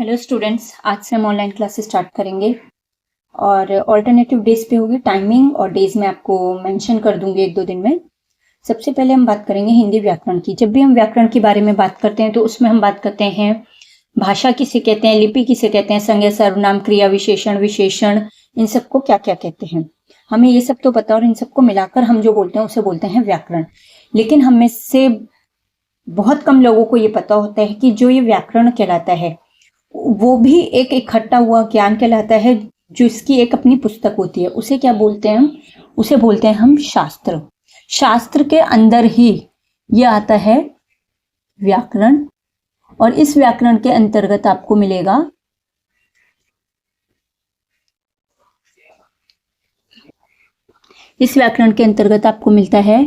Hello students, आज से हम ऑनलाइन क्लासेस स्टार्ट करेंगे और ऑल्टरनेटिव डेज पे होगी। टाइमिंग और डेज मैं आपको मेंशन कर दूंगी एक दो दिन में। सबसे पहले हम बात करेंगे हिंदी व्याकरण की। जब भी हम व्याकरण के बारे में बात करते हैं तो उसमें हम बात करते हैं भाषा किसे कहते हैं, लिपि किसे कहते हैं, संज्ञा, सर्वनाम, क्रिया, विशेषण, विशेषण, इन सबको क्या क्या कहते हैं। हमें ये सब तो पता और इन सबको मिलाकर हम जो बोलते हैं उसे बोलते हैं व्याकरण। लेकिन हम में से बहुत कम लोगों को ये पता होता है कि जो ये व्याकरण कहलाता है वो भी एक इकट्ठा हुआ ज्ञान कहलाता है, जो इसकी एक अपनी पुस्तक होती है। उसे क्या बोलते हैं हम? उसे बोलते हैं हम शास्त्र। शास्त्र के अंदर ही ये आता है व्याकरण, और इस व्याकरण के अंतर्गत आपको मिलेगा इस व्याकरण के अंतर्गत आपको मिलता है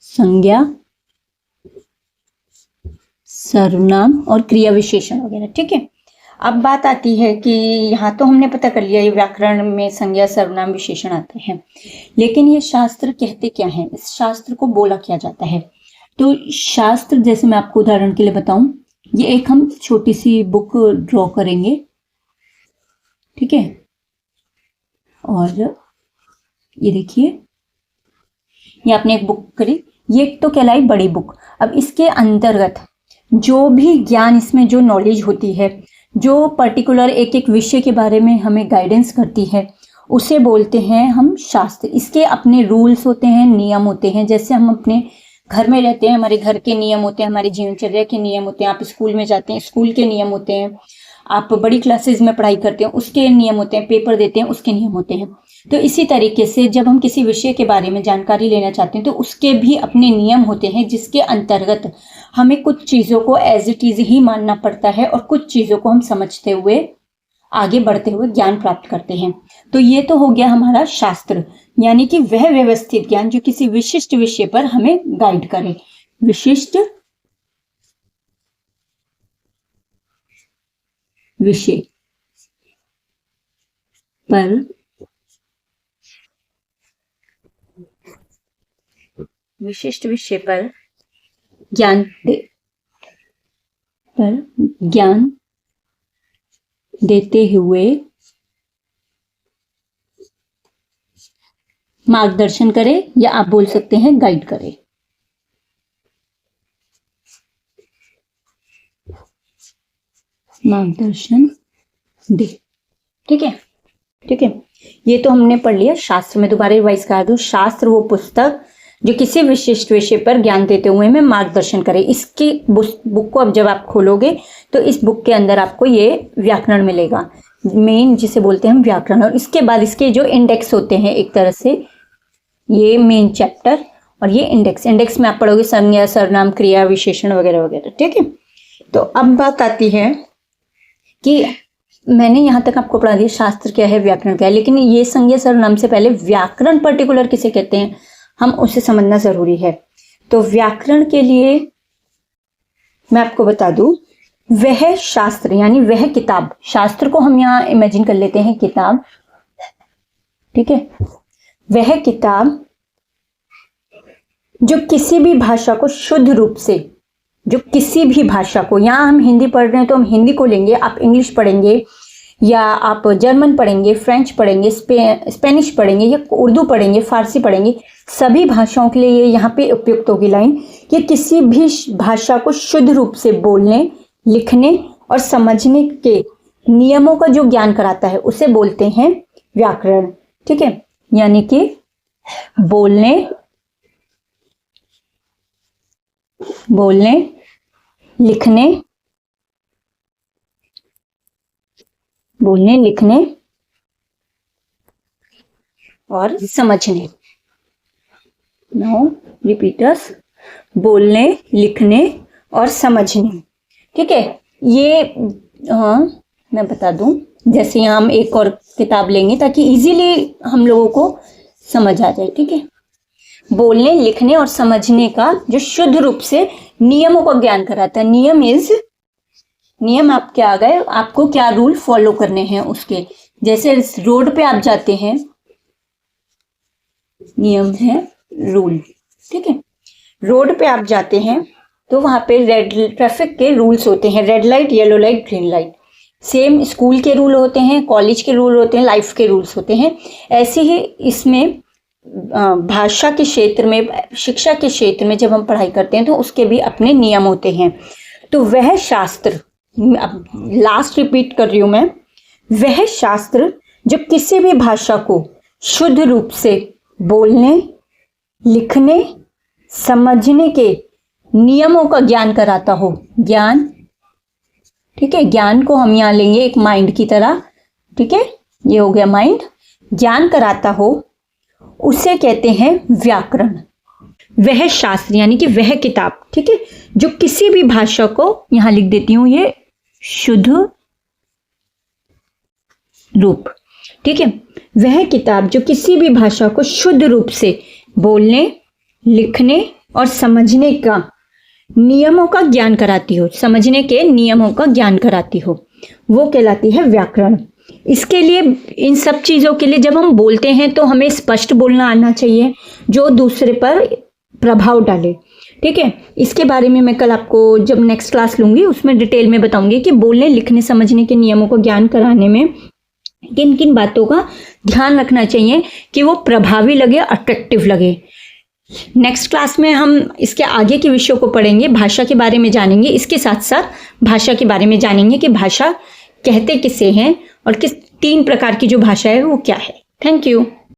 संज्ञा, सर्वनाम और क्रिया विशेषण वगैरह। ठीक है, अब बात आती है कि यहाँ तो हमने पता कर लिया ये व्याकरण में संज्ञा, सर्वनाम, विशेषण आते हैं, लेकिन ये शास्त्र कहते क्या हैं, इस शास्त्र को बोला क्या जाता है। तो शास्त्र, जैसे मैं आपको उदाहरण के लिए बताऊं, ये एक हम छोटी सी बुक ड्रॉ करेंगे। ठीक है, और ये देखिए, ये आपने एक बुक करी, ये तो कहलाई बड़ी बुक। अब इसके अंतर्गत जो भी ज्ञान, इसमें जो नॉलेज होती है, जो पर्टिकुलर एक एक विषय के बारे में हमें गाइडेंस करती है, उसे बोलते हैं हम शास्त्र। इसके अपने रूल्स होते हैं, नियम होते हैं। जैसे हम अपने घर में रहते हैं, हमारे घर के नियम होते हैं, हमारी जीवनचर्या के नियम होते हैं। आप स्कूल में जाते हैं, स्कूल के नियम होते हैं। आप बड़ी क्लासेस में पढ़ाई करते हैं, उसके नियम होते हैं। पेपर देते हैं, उसके नियम होते हैं। तो इसी तरीके से जब हम किसी विषय के बारे में जानकारी लेना चाहते हैं तो उसके भी अपने नियम होते हैं, जिसके अंतर्गत हमें कुछ चीजों को एज इट इज ही मानना पड़ता है और कुछ चीजों को हम समझते हुए आगे बढ़ते हुए ज्ञान प्राप्त करते हैं। तो ये तो हो गया हमारा शास्त्र, यानी कि वह व्यवस्थित ज्ञान जो किसी विशिष्ट विषय पर हमें गाइड करे। विशिष्ट विषय पर ज्ञान देते हुए मार्गदर्शन करे, या आप बोल सकते हैं गाइड करे। मार्गदर्शन दे। ठीक है, ठीक है, ये तो हमने पढ़ लिया शास्त्र में। दोबारा रिवाइज करा दूं, शास्त्र वो पुस्तक जो किसी विशिष्ट विषय पर ज्ञान देते हुए हमें मार्गदर्शन करे। इसकी बुक को अब जब आप खोलोगे तो इस बुक के अंदर आपको ये व्याकरण मिलेगा, मेन जिसे बोलते हैं हम व्याकरण। और इसके बाद इसके जो इंडेक्स होते हैं, एक तरह से ये मेन चैप्टर और ये इंडेक्स में आप पढ़ोगे संज्ञा, सर्वनाम, क्रिया, विशेषण वगैरह वगैरह। ठीक है, तो अब बात आती है कि मैंने यहाँ तक आपको पढ़ा दिया शास्त्र क्या है, व्याकरण क्या है, लेकिन ये संज्ञा, सर्वनाम से पहले व्याकरण पर्टिकुलर किसे कहते हैं हम उसे समझना जरूरी है। तो व्याकरण के लिए मैं आपको बता दूं, वह शास्त्र यानी वह किताब, शास्त्र को हम यहाँ इमेजिन कर लेते हैं किताब। ठीक है, वह किताब जो किसी भी भाषा को शुद्ध रूप से, जो किसी भी भाषा को, यहाँ हम हिंदी पढ़ रहे हैं तो हम हिंदी को लेंगे, आप इंग्लिश पढ़ेंगे या आप जर्मन पढ़ेंगे, फ्रेंच पढ़ेंगे, स्पेनिश पढ़ेंगे या उर्दू पढ़ेंगे, फारसी पढ़ेंगे, सभी भाषाओं के लिए ये यहाँ पे उपयुक्त होगी लाइन। ये किसी भी भाषा को शुद्ध रूप से बोलने, लिखने और समझने के नियमों का जो ज्ञान कराता है उसे बोलते हैं व्याकरण। ठीक है, यानी कि बोलने, लिखने और समझने। नाउ रिपीटर्स, बोलने, लिखने और समझने। ठीक है, ये मैं बता दूं, जैसे यहाँ हम एक और किताब लेंगे ताकि इजीली हम लोगों को समझ आ जाए। ठीक है, बोलने, लिखने और समझने का जो शुद्ध रूप से नियमों का ज्ञान कराता है। नियम आप क्या आ गए, आपको क्या रूल फॉलो करने हैं उसके। जैसे रोड पे आप जाते हैं, नियम है रूल। ठीक है, रोड पे आप जाते हैं तो वहाँ पे रेड ट्रैफिक के रूल्स होते हैं, red light, yellow light, green light. Same school के रूल होते हैं, कॉलेज के रूल होते हैं, लाइफ के रूल्स होते हैं। ऐसे ही इसमें भाषा के क्षेत्र में, शिक्षा के क्षेत्र में जब हम पढ़ाई करते हैं तो उसके भी अपने नियम होते हैं। तो वह शास्त्र, अब लास्ट रिपीट कर रही हूँ मैं, वह शास्त्र जो किसी भी भाषा को शुद्ध रूप से बोलने, लिखने, समझने के नियमों का ज्ञान कराता हो। ज्ञान, ठीक है, ज्ञान को हम यहाँ लेंगे एक माइंड की तरह, ठीक है, ये हो गया माइंड। ज्ञान कराता हो उसे कहते हैं व्याकरण। वह शास्त्र यानी कि वह किताब, ठीक है, जो किसी भी भाषा को, यहां लिख देती हूं ये शुद्ध रूप, ठीक है, वह किताब जो किसी भी भाषा को शुद्ध रूप से बोलने, लिखने और समझने का नियमों का ज्ञान कराती हो, समझने के नियमों का ज्ञान कराती हो, वो कहलाती है व्याकरण। इसके लिए, इन सब चीज़ों के लिए जब हम बोलते हैं तो हमें स्पष्ट बोलना आना चाहिए जो दूसरे पर प्रभाव डाले, ठीक है। इसके बारे में मैं कल आपको जब नेक्स्ट क्लास लूंगी उसमें डिटेल में बताऊंगी कि बोलने, लिखने, समझने के नियमों को ज्ञान कराने में किन किन बातों का ध्यान रखना चाहिए कि वो प्रभावी लगे, अट्रैक्टिव लगे। नेक्स्ट क्लास में हम इसके आगे के विषयों को पढ़ेंगे, भाषा के बारे में जानेंगे, इसके साथ साथ भाषा के बारे में जानेंगे कि भाषा कहते किसे हैं और किस 3 प्रकार की जो भाषा है वो क्या है। Thank you.